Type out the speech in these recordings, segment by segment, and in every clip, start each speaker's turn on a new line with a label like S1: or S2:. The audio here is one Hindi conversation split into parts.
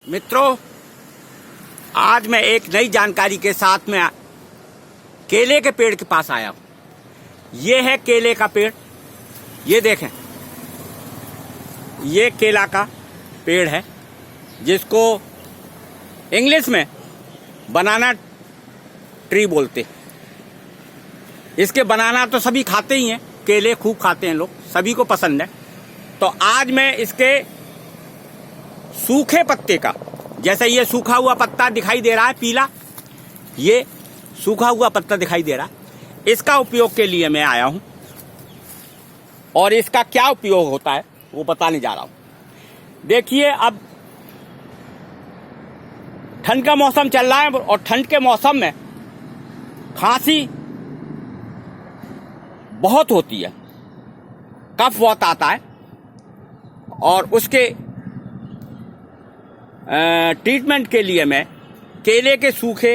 S1: मित्रों, आज मैं एक नई जानकारी के साथ में केले के पेड़ के पास आया हूं। ये है केले का पेड़। ये देखें, ये केला का पेड़ है जिसको इंग्लिश में बनाना ट्री बोलते। इसके बनाना तो सभी खाते ही हैं, केले खूब खाते हैं लोग, सभी को पसंद है। तो आज मैं इसके सूखे पत्ते का, जैसे ये सूखा हुआ पत्ता दिखाई दे रहा है पीला, ये सूखा हुआ पत्ता दिखाई दे रहा है, इसका उपयोग के लिए मैं आया हूं और इसका क्या उपयोग होता है वो बताने जा रहा हूं। देखिए, अब ठंड का मौसम चल रहा है और ठंड के मौसम में खांसी बहुत होती है, कफ बहुत आता है और उसके ट्रीटमेंट के लिए मैं केले के सूखे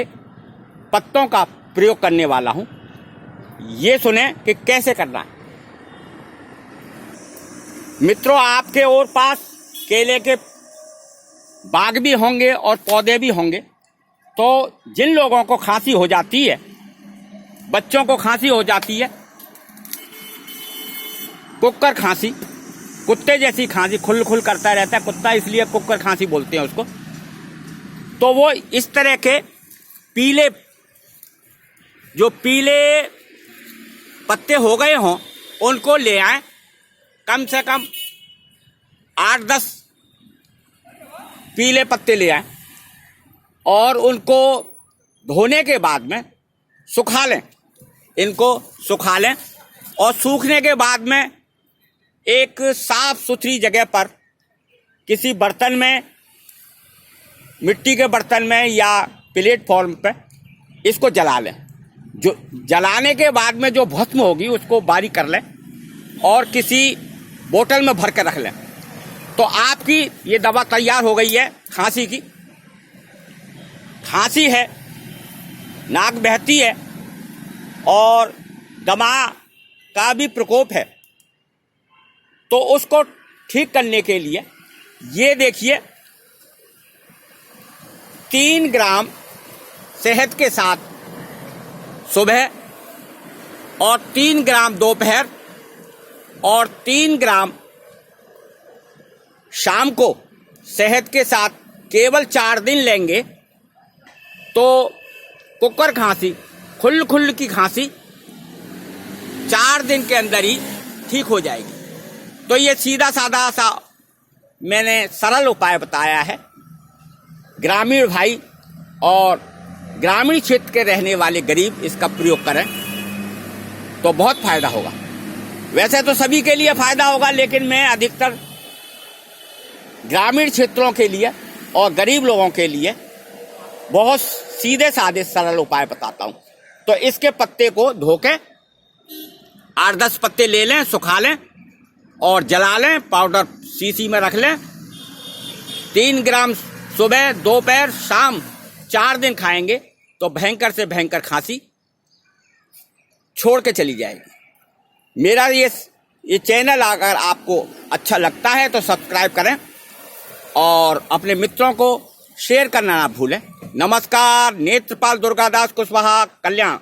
S1: पत्तों का प्रयोग करने वाला हूं। ये सुने कि कैसे करना है। मित्रों, आपके और पास केले के बाग भी होंगे और पौधे भी होंगे। तो जिन लोगों को खांसी हो जाती है, बच्चों को खांसी हो जाती है, कुक्कर खांसी, कुत्ते जैसी खांसी, खुल खुल करता रहता है कुत्ता, इसलिए कुक्कर खांसी बोलते हैं उसको। तो वो इस तरह के पीले, जो पीले पत्ते हो गए हों उनको ले आए, कम से कम 8-10 पीले पत्ते ले आए और उनको धोने के बाद में सुखा लें। इनको सुखा लें और सूखने के बाद में एक साफ सुथरी जगह पर किसी बर्तन में, मिट्टी के बर्तन में या प्लेटफॉर्म पे इसको जला लें। जो जलाने के बाद में जो भस्म होगी उसको बारीक कर लें और किसी बोतल में भर कर रख लें। तो आपकी ये दवा तैयार हो गई है खांसी की। खांसी है, नाक बहती है और दमा का भी प्रकोप है, तो उसको ठीक करने के लिए ये देखिए, 3 ग्राम शहद के साथ सुबह और 3 ग्राम दोपहर और 3 ग्राम शाम को शहद के साथ केवल 4 दिन लेंगे तो कुक्कर खांसी, खुल खुल की खांसी 4 दिन के अंदर ही ठीक हो जाएगी। तो ये सीधा साधा सा मैंने सरल उपाय बताया है। ग्रामीण भाई और ग्रामीण क्षेत्र के रहने वाले गरीब इसका प्रयोग करें तो बहुत फायदा होगा। वैसे तो सभी के लिए फायदा होगा, लेकिन मैं अधिकतर ग्रामीण क्षेत्रों के लिए और गरीब लोगों के लिए बहुत सीधे साधे सरल उपाय बताता हूं। तो इसके पत्ते को धो के 8-10 पत्ते ले लें, सुखा लें और जला लें, पाउडर शीशी में रख लें। 3 ग्राम सुबह, दोपहर, शाम 4 दिन खाएंगे तो भयंकर से भयंकर खांसी छोड़ के चली जाएगी। मेरा ये चैनल अगर आपको अच्छा लगता है तो सब्सक्राइब करें और अपने मित्रों को शेयर करना ना भूलें। नमस्कार। नेत्रपाल दुर्गादास कुशवाहा, कल्याण।